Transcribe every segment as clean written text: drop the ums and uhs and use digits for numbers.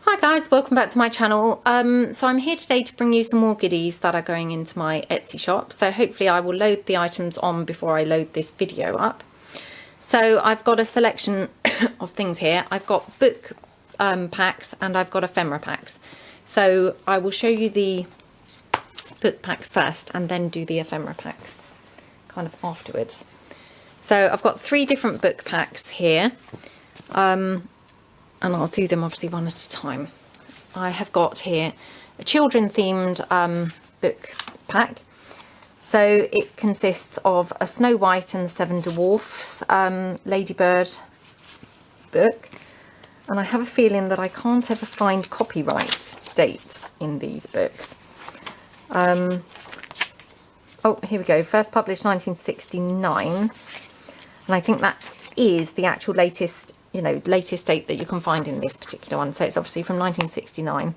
Hi guys, welcome back to my channel. So I'm here today to bring you some more goodies that are going into my Etsy shop. So hopefully I will load the items on before I load this video up. So I've got a selection of things here. I've got book packs and I've got ephemera packs. So I will show you the book packs first and then do the ephemera packs kind of afterwards. So I've got 3 different book packs here. And I'll do them obviously one at a time. I have got here a children themed book pack. So it consists of a Snow White and the 7 Dwarfs Ladybird book. And I have a feeling that I can't ever find copyright dates in these books. Oh, here we go. First published 1969. And I think that is the actual latest date that you can find in this particular one. So it's obviously from 1969.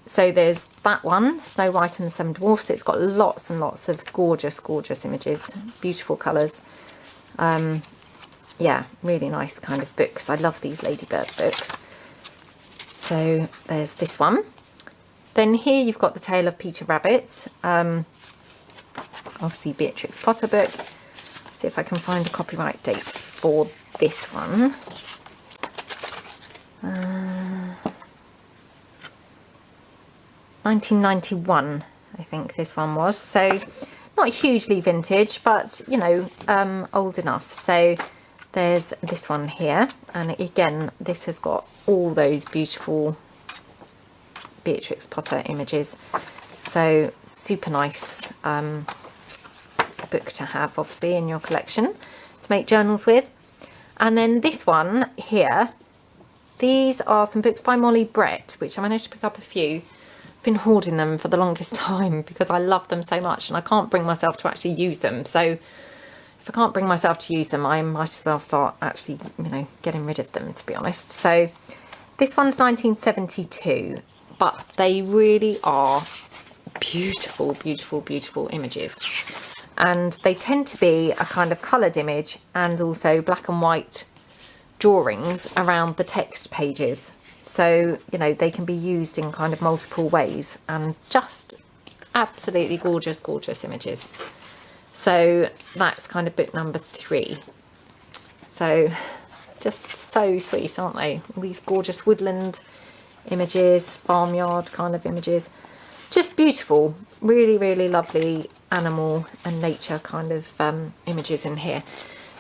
So there's that one, Snow White and the 7 Dwarfs. It's got lots and lots of gorgeous, gorgeous images, beautiful colours. Yeah, really nice kind of books. I love these Ladybird books. So there's this one. Then here you've got the Tale of Peter Rabbit. Obviously Beatrix Potter book. See if I can find a copyright date for this one. 1991, I think this one was. So not hugely vintage, but you know, old enough. So there's this one here, and again, this has got all those beautiful Beatrix Potter images. So super nice book to have, obviously, in your collection to make journals with. And then this one here, these are some books by Molly Brett, which I managed to pick up a few. I've been hoarding them for the longest time because I love them so much and I can't bring myself to actually use them. So if I can't bring myself to use them, I might as well start actually, you know, getting rid of them, to be honest. So this one's 1972, but they really are beautiful, beautiful, beautiful images. And they tend to be a kind of coloured image and also black and white drawings around the text pages. So, you know, they can be used in kind of multiple ways and just absolutely gorgeous, gorgeous images. So that's kind of book number 3. So just so sweet, aren't they? All these gorgeous woodland images, farmyard kind of images. Just beautiful, really, really lovely animal and nature kind of images in here.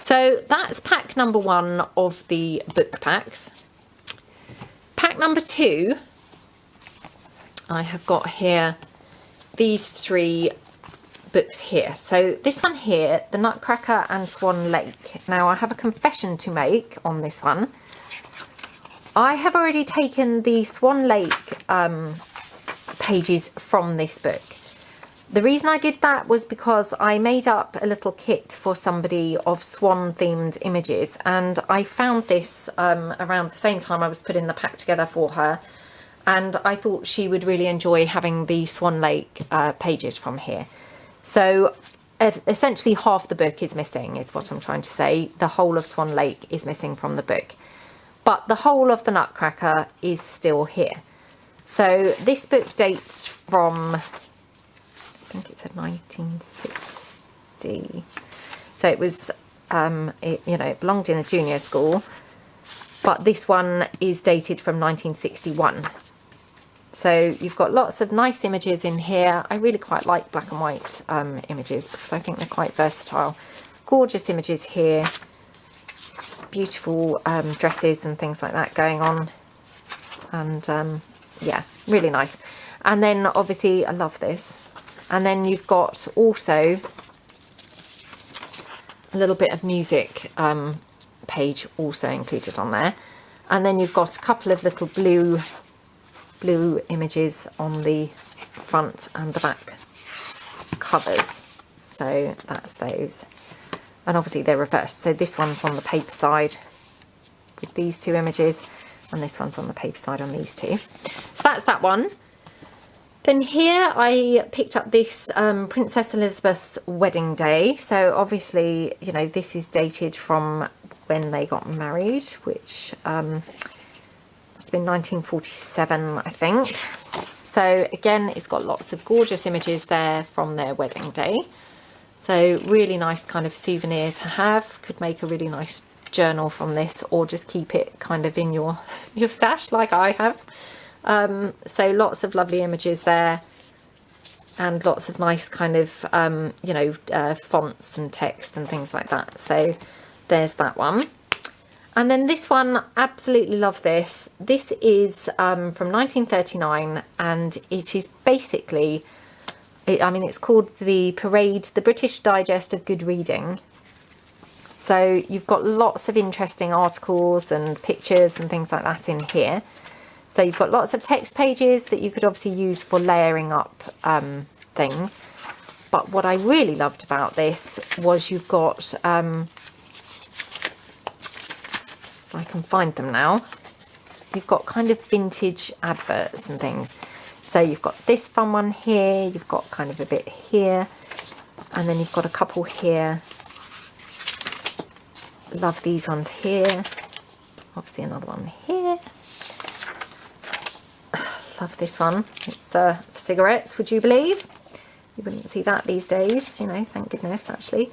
So that's pack number 1 of the book packs. Pack number 2, I have got here these 3 books here. So this one here, the Nutcracker and Swan Lake. Now I have a confession to make on this one. I have already taken the Swan Lake pages from this book. The reason I did that was because I made up a little kit for somebody of swan themed images, and I found this around the same time I was putting the pack together for her, and I thought she would really enjoy having the Swan Lake pages from here. So essentially half the book is missing, is what I'm trying to say. The whole of Swan Lake is missing from the book, but the whole of the Nutcracker is still here. So this book dates from, I think it said 1960. So it was, it belonged in a junior school, but this one is dated from 1961. So you've got lots of nice images in here. I really quite like black and white images because I think they're quite versatile. Gorgeous images here. Beautiful dresses and things like that going on. And yeah, really nice. And then obviously I love this. And then you've got also a little bit of music page also included on there. And then you've got a couple of little blue images on the front and the back covers. So that's those. And obviously they're reversed. So this one's on the paper side with these 2 images, and this one's on the paper side on these 2. So that's that one. Then here I picked up this Princess Elizabeth's wedding day. So obviously, you know, this is dated from when they got married, which must have been 1947, I think. So again, it's got lots of gorgeous images there from their wedding day. So really nice kind of souvenir to have. Could make a really nice journal from this, or just keep it kind of in your stash like I have. So lots of lovely images there, and lots of nice kind of you know, fonts and text and things like that. So there's that one. And then this one, absolutely love this. This is from 1939, and it is basically, I mean, it's called the Parade, the British Digest of Good Reading. So you've got lots of interesting articles and pictures and things like that in here. So you've got lots of text pages that you could obviously use for layering up things. But what I really loved about this was you've got, I can find them now. You've got kind of vintage adverts and things. So you've got this fun one here, you've got kind of a bit here, and then you've got a couple here. Love these ones here. Obviously another one here. Love this one. It's for cigarettes, would you believe? You wouldn't see that these days, you know, thank goodness, actually.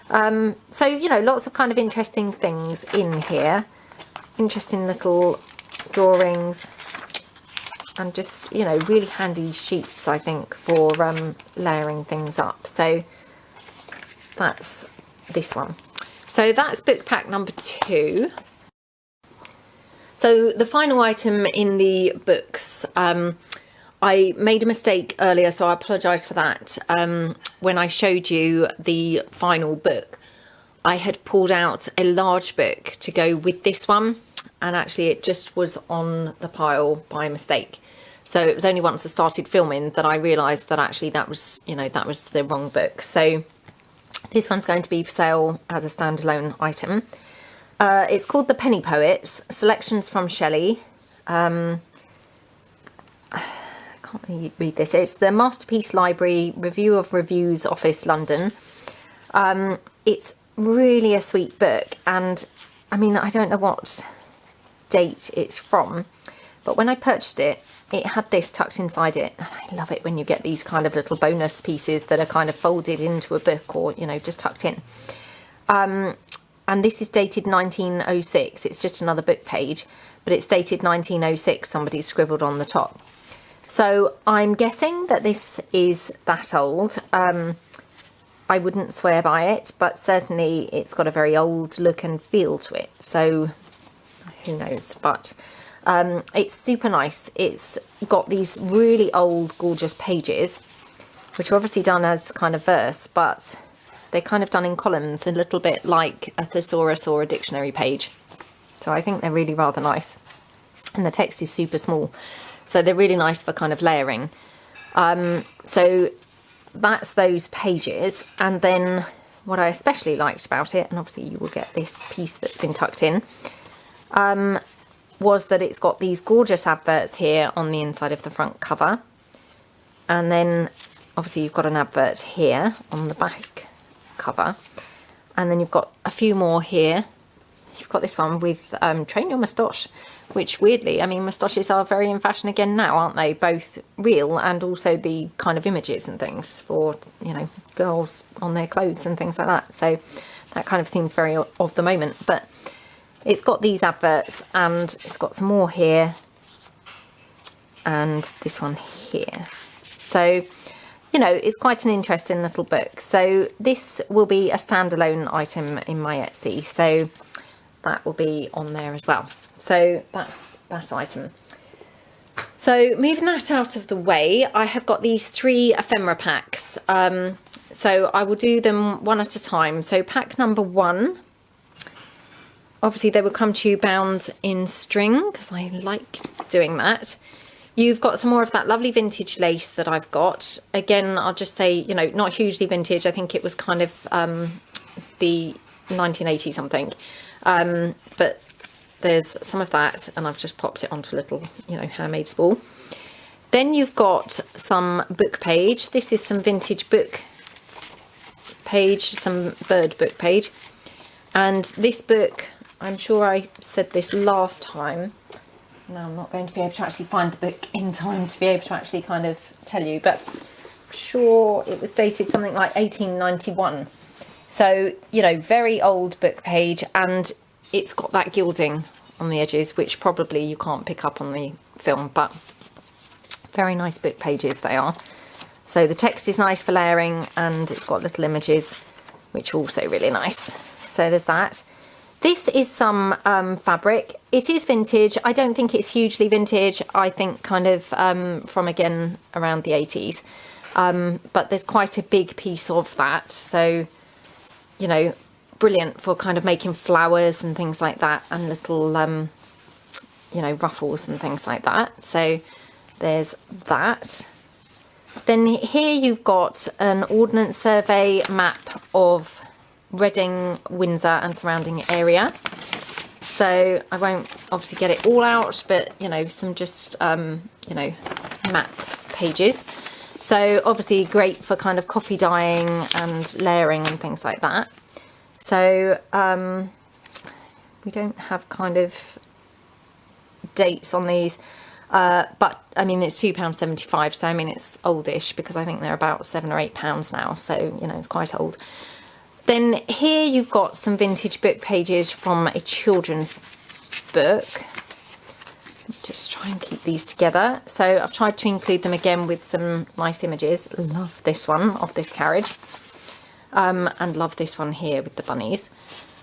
So, you know, lots of kind of interesting things in here. Interesting little drawings, and just, you know, really handy sheets, I think, for layering things up. So that's this one. So that's book pack number 2. So the final item in the books, I made a mistake earlier, so I apologise for that. When I showed you the final book, I had pulled out a large book to go with this one, and actually it just was on the pile by mistake. So it was only once I started filming that I realised that actually that was, you know, that was the wrong book. So this one's going to be for sale as a standalone item. It's called The Penny Poets, Selections from Shelley. I can't really read this. It's the Masterpiece Library Review of Reviews Office, London. It's really a sweet book, and I mean, I don't know what date it's from, but when I purchased it, it had this tucked inside it, and I love it when you get these kind of little bonus pieces that are kind of folded into a book, or, you know, just tucked in. And this is dated 1906. It's just another book page, but it's dated 1906. Somebody scribbled on the top. So I'm guessing that this is that old. I wouldn't swear by it, but certainly it's got a very old look and feel to it. So who knows, but it's super nice. It's got these really old, gorgeous pages, which are obviously done as kind of verse, but they're kind of done in columns, a little bit like a thesaurus or a dictionary page. So I think they're really rather nice. And the text is super small, so they're really nice for kind of layering. So that's those pages. And then what I especially liked about it, and obviously you will get this piece that's been tucked in, was that it's got these gorgeous adverts here on the inside of the front cover. And then obviously you've got an advert here on the back cover. And then you've got a few more here. You've got this one with Train Your Moustache, which weirdly, I mean, moustaches are very in fashion again now, aren't they? Both real and also the kind of images and things for, you know, girls on their clothes and things like that. So that kind of seems very of the moment. But it's got these adverts, and it's got some more here and this one here. So, you know, it's quite an interesting little book. So this will be a standalone item in my Etsy. So that will be on there as well. So that's that item. So moving that out of the way, I have got these 3 ephemera packs. So I will do them one at a time. So pack number 1, obviously they will come to you bound in string, because I like doing that. You've got some more of that lovely vintage lace that I've got. Again, I'll just say, you know, not hugely vintage. I think it was kind of the 1980 something. But there's some of that, and I've just popped it onto a little, you know, handmade spool. Then you've got some book page. This is some vintage book page, some bird book page. And this book, I'm sure I said this last time, Now I'm not going to be able to actually find the book in time to be able to actually kind of tell you, but I'm sure it was dated something like 1891. So, you know, very old book page, and it's got that gilding on the edges, which probably you can't pick up on the film, but very nice book pages they are. So the text is nice for layering, and it's got little images, which are also really nice. So there's that. This is some fabric. It is vintage. I don't think it's hugely vintage. I think kind of from, again, around the 80s. But there's quite a big piece of that. So, you know, brilliant for kind of making flowers and things like that, and little, you know, ruffles and things like that. So there's that. Then here you've got an Ordnance Survey map of Reading, Windsor and surrounding area. So I won't obviously get it all out, but you know, some just you know, map pages. So obviously great for kind of coffee dyeing and layering and things like that. So we don't have kind of dates on these, but I mean it's £2.75, so I mean it's oldish, because I think they're about £7 or £8 now, so you know, it's quite old. Then here you've got some vintage book pages from a children's book. Just try and keep these together. So I've tried to include them again with some nice images. Love this one of this carriage. And love this one here with the bunnies.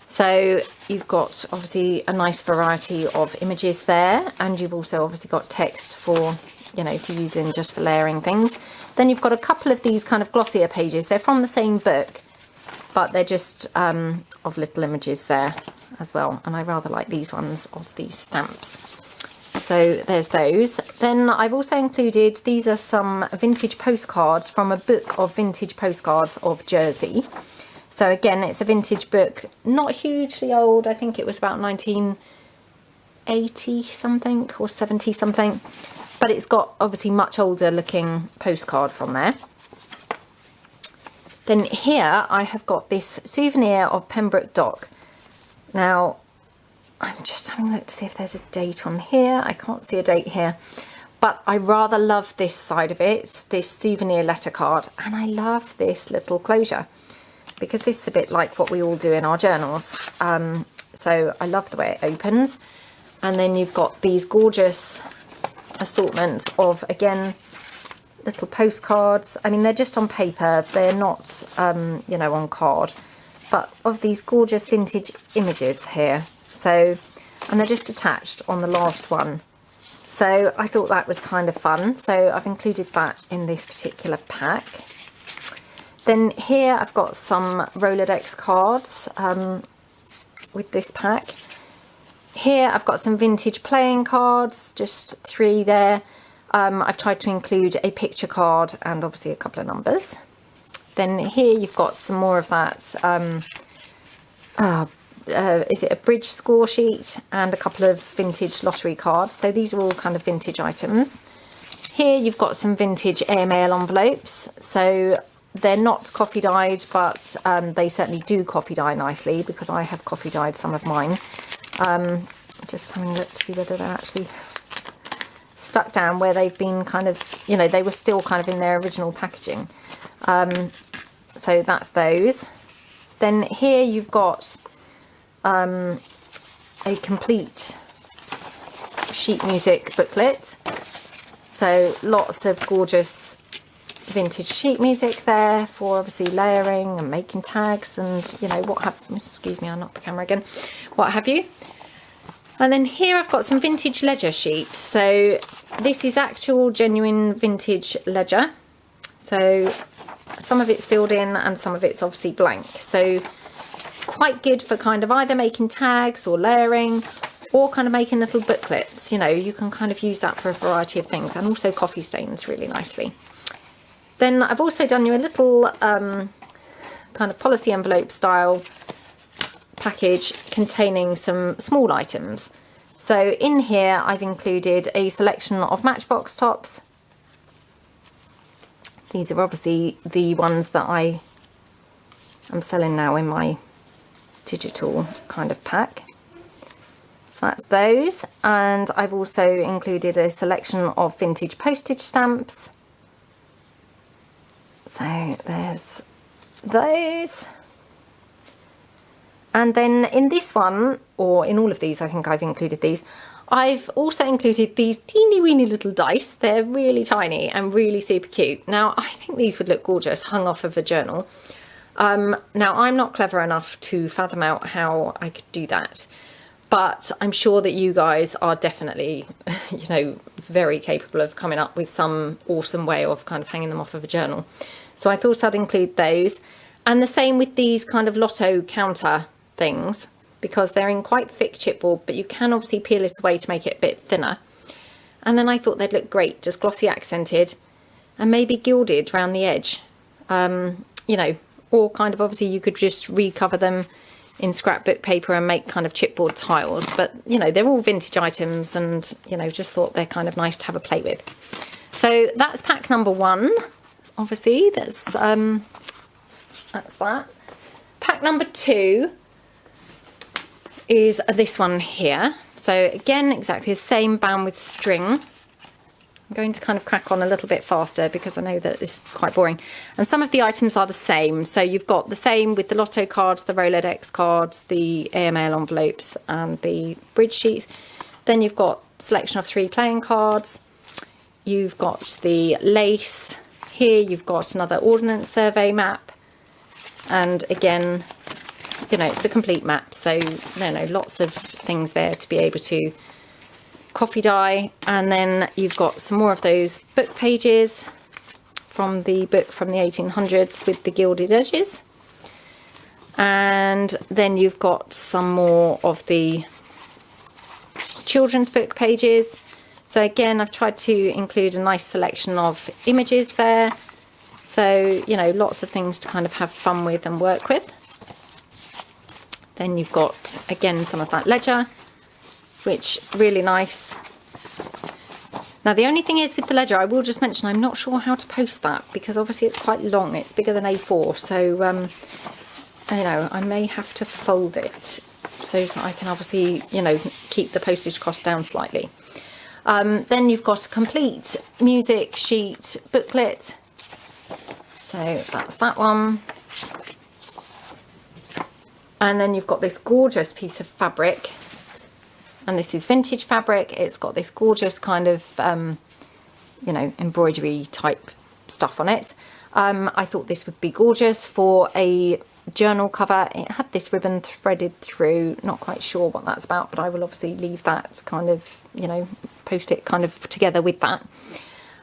So you've got obviously a nice variety of images there, and you've also obviously got text for, you know, if you're using just for layering things. Then you've got a couple of these kind of glossier pages. They're from the same book, but they're just of little images there as well. And I rather like these ones of these stamps. So there's those. Then I've also included, these are some vintage postcards from a book of vintage postcards of Jersey. So again, it's a vintage book, not hugely old. I think it was about 1980 something or 70 something, but it's got obviously much older looking postcards on there. Then here I have got this souvenir of Pembroke Dock. Now, I'm just having a look to see if there's a date on here. I can't see a date here, but I rather love this side of it, this souvenir letter card, and I love this little closure, because this is a bit like what we all do in our journals. So I love the way it opens. And then you've got these gorgeous assortment of, again, little postcards. I mean, they're just on paper. They're not, you know, on card, but of these gorgeous vintage images here. So, and they're just attached on the last one. So I thought that was kind of fun. So I've included that in this particular pack. Then here I've got some Rolodex cards with this pack. Here I've got some vintage playing cards, just 3 there. I've tried to include a picture card and obviously a couple of numbers. Then here you've got some more of that, is it a bridge score sheet, and a couple of vintage lottery cards. So these are all kind of vintage items. Here you've got some vintage airmail envelopes. So they're not coffee dyed, but they certainly do coffee dye nicely, because I have coffee dyed some of mine. Just having a look to see whether they're actually stuck down where they've been kind of, you know, they were still kind of in their original packaging. So that's those. Then here you've got a complete sheet music booklet. So lots of gorgeous vintage sheet music there for obviously layering and making tags and, you know, what have, excuse me, I knocked the camera again, what have you. And then here I've got some vintage ledger sheets. So this is actual genuine vintage ledger. So some of it's filled in and some of it's obviously blank. So quite good for kind of either making tags or layering, or kind of making little booklets. You know, you can kind of use that for a variety of things, and also coffee stains really nicely. Then I've also done you a little kind of policy envelope style package containing some small items. So in here I've included a selection of Matchbox tops. These are obviously the ones that I am selling now in my digital kind of pack. So that's those, and I've also included a selection of vintage postage stamps. So there's those. And then in this one, or in all of these, I think I've included these, I've also included these teeny weeny little dice. They're really tiny and really super cute. Now, I think these would look gorgeous hung off of a journal. Now, I'm not clever enough to fathom out how I could do that, but I'm sure that you guys are definitely, you know, very capable of coming up with some awesome way of kind of hanging them off of a journal. So I thought I'd include those. And the same with these kind of lotto counter things, because they're in quite thick chipboard, but you can obviously peel it away to make it a bit thinner. And then I thought they'd look great, just glossy accented and maybe gilded around the edge. You know, or kind of obviously you could just recover them in scrapbook paper and make kind of chipboard tiles. But, you know, they're all vintage items and, you know, just thought they're kind of nice to have a play with. So that's pack number 1. Obviously, that's that. Pack number 2 is this one here. So again, exactly the same, bound with string. I'm going to kind of crack on a little bit faster because I know that it's quite boring. And some of the items are the same. So you've got the same with the lotto cards, the Rolodex cards, the AML envelopes and the bridge sheets. Then you've got a selection of 3 playing cards. You've got the lace. Here you've got another ordnance survey map. And again, you know, it's the complete map. So, lots of things there to be able to coffee dye. And then you've got some more of those book pages from the book from the 1800s with the gilded edges. And then you've got some more of the children's book pages. So again, I've tried to include a nice selection of images there. So, you know, lots of things to kind of have fun with and work with. Then you've got, again, some of that ledger, which really nice. Now, the only thing is with the ledger, I will just mention, I'm not sure how to post that because obviously it's quite long. It's bigger than A4. So, you know, I may have to fold it so that I can obviously, you know, keep the postage cost down slightly. Then you've got a complete music sheet booklet. So that's that one. And then you've got this gorgeous piece of fabric. And this is vintage fabric. It's got this gorgeous kind of, you know, embroidery type stuff on it. I thought this would be gorgeous for a journal cover. It had this ribbon threaded through. Not quite sure what that's about, but I will obviously leave that kind of, you know, post it kind of together with that.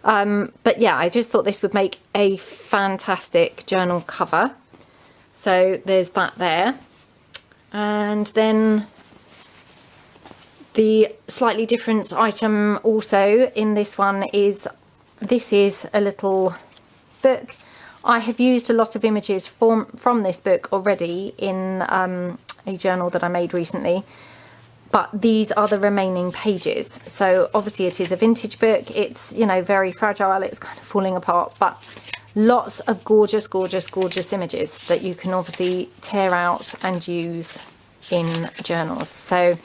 But yeah, I just thought this would make a fantastic journal cover. So there's that there. And then the slightly different item also in this one is, this is a little book. I have used a lot of images from this book already in a journal that I made recently, but these are the remaining pages. So obviously it is a vintage book. It's, you know, very fragile. It's kind of falling apart, but lots of gorgeous, gorgeous, gorgeous images that you can obviously tear out and use in journals. So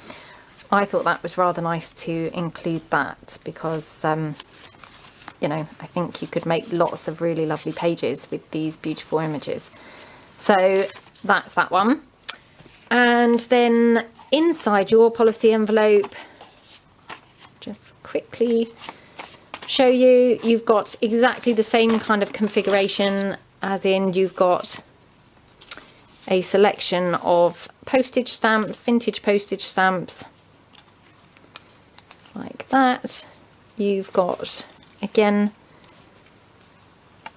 I thought that was rather nice to include that because, you know, I think you could make lots of really lovely pages with these beautiful images. So that's that one. And then inside your policy envelope, just quickly show you, you've got exactly the same kind of configuration, as in you've got a selection of postage stamps, vintage postage stamps, like that. You've got, again,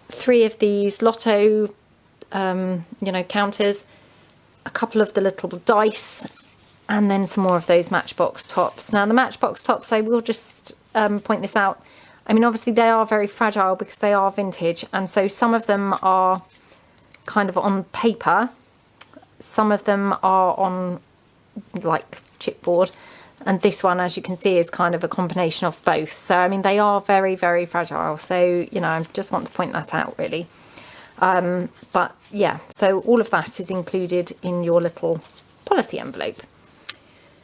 3 of these lotto, you know, counters, a couple of the little dice, and then some more of those matchbox tops. Now, the matchbox tops, I will just point this out. I mean, obviously they are very fragile because they are vintage, and so some of them are kind of on paper, some of them are on like chipboard, and this one, as you can see, is kind of a combination of both. So I mean, they are very, very fragile, so you know, I just want to point that out really. But yeah, so all of that is included in your little policy envelope.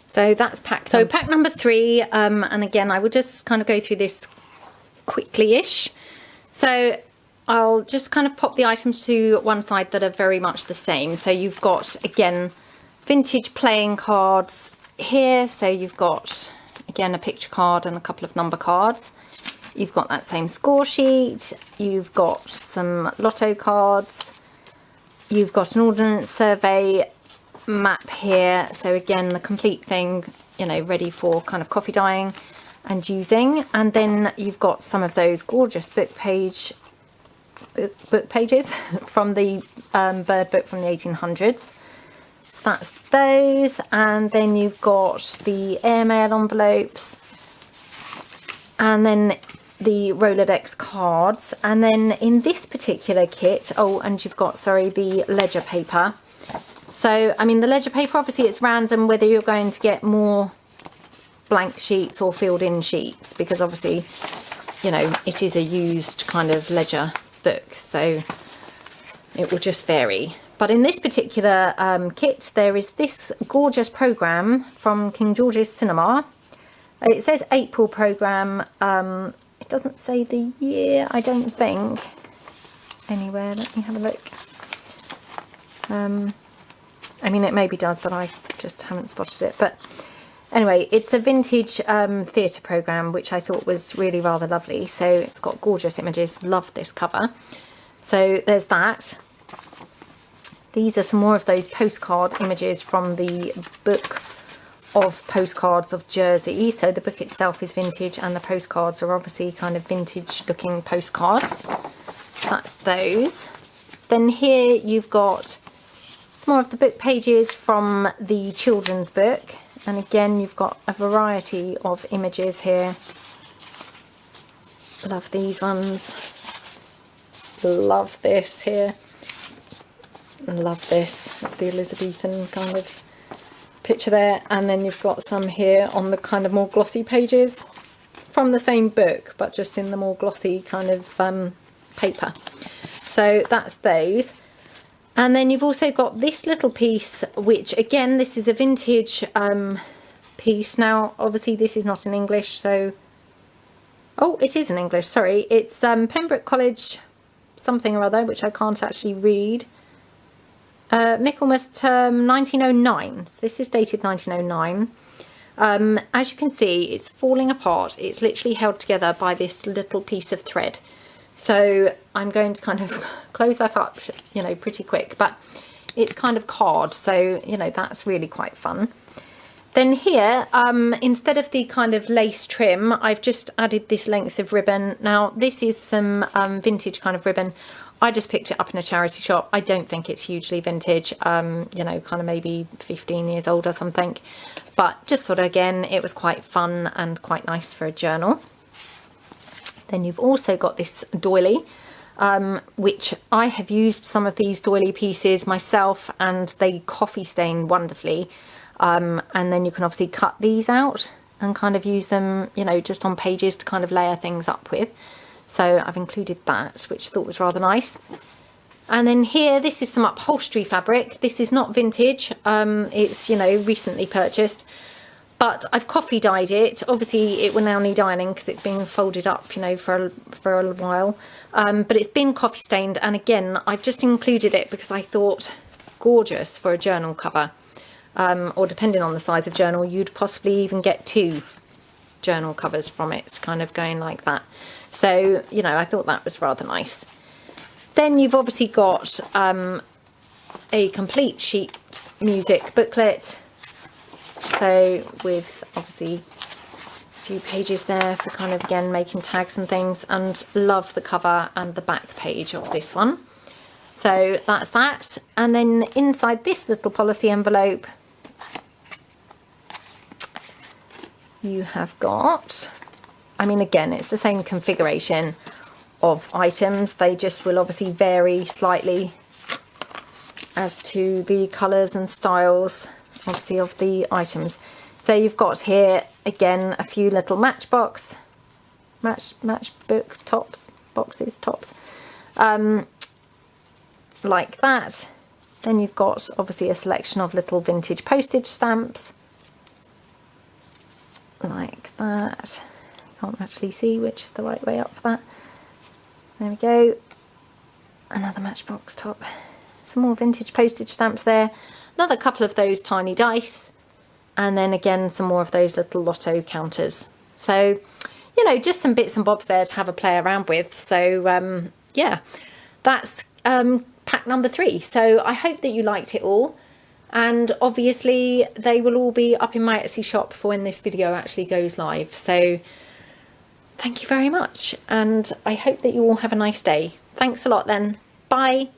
So that's pack. So pack number 3, and again, I will just kind of go through this quickly-ish. So I'll just kind of pop the items to one side that are very much the same. So you've got, again, vintage playing cards here. So you've got, again, a picture card and a couple of number cards. You've got that same score sheet. You've got some lotto cards. You've got an ordnance survey map here. So again, the complete thing, you know, ready for kind of coffee dyeing and using. And then you've got some of those gorgeous book pages from the bird book from the 1800s. So that's those. And then you've got the airmail envelopes, and then the Rolodex cards. And then in this particular kit, oh, and you've got, sorry, the ledger paper. So, I mean, the ledger paper, obviously it's random whether you're going to get more blank sheets or filled in sheets, because obviously, you know, it is a used kind of ledger book, so it will just vary. But in this particular kit, there is this gorgeous programme from King George's Cinema. It says April programme. It doesn't say the year, I don't think, anywhere. Let me have a look. I mean, it maybe does, but I just haven't spotted it. But anyway, it's a vintage theatre programme, which I thought was really rather lovely. So it's got gorgeous images. Love this cover. So there's that. These are some more of those postcard images from the book of Postcards of Jersey. So the book itself is vintage, and the postcards are obviously kind of vintage looking postcards. That's those. Then here you've got more of the book pages from the children's book, and again you've got a variety of images here. Love these ones. Love this here. Love this. That's the Elizabethan kind of picture there. And then you've got some here on the kind of more glossy pages from the same book, but just in the more glossy kind of paper. So that's those. And then you've also got this little piece, which again, this is a vintage piece. Now, obviously this is not in English, so... Oh, it is in English, sorry. It's Pembroke College something or other, which I can't actually read. Michaelmas term 1909. So this is dated 1909. As you can see, it's falling apart. It's literally held together by this little piece of thread. So I'm going to kind of close that up, you know, pretty quick, but it's kind of card, so, you know, that's really quite fun. Then here, instead of the kind of lace trim, I've just added this length of ribbon. Now, this is some vintage kind of ribbon. I just picked it up in a charity shop. I don't think it's hugely vintage, you know, kind of maybe 15 years old or something. But just thought, again, it was quite fun and quite nice for a journal. Then you've also got this doily, which I have used some of these doily pieces myself, and they coffee stain wonderfully. And then you can obviously cut these out and kind of use them, you know, just on pages to kind of layer things up with. So I've included that, which I thought was rather nice. And then here, this is some upholstery fabric. This is not vintage. It's, you know, recently purchased. But I've coffee dyed it. Obviously, it will now need ironing because it's been folded up, you know, for a while. But it's been coffee stained. And again, I've just included it because I thought gorgeous for a journal cover. Or depending on the size of journal, you'd possibly even get 2 journal covers from it, kind of going like that. So, you know, I thought that was rather nice. Then you've obviously got a complete sheet music booklet. So with obviously a few pages there for kind of, again, making tags and things, and love the cover and the back page of this one. So that's that. And then inside this little policy envelope, you have got, I mean, again, it's the same configuration of items. They just will obviously vary slightly as to the colours and styles, obviously, of the items. So you've got here, again, a few little matchbox, matchbook tops, boxes, tops, like that. Then you've got, obviously, a selection of little vintage postage stamps. like that. Can't actually see which is the right way up for that. There we go. Another Matchbox top. Some more vintage postage stamps there. Another couple of those tiny dice. And then again, some more of those little lotto counters. So, you know, just some bits and bobs there to have a play around with. So, yeah, that's pack number 3. So I hope that you liked it all. And obviously they will all be up in my Etsy shop for when this video actually goes live. So thank you very much. And I hope that you all have a nice day. Thanks a lot then. Bye.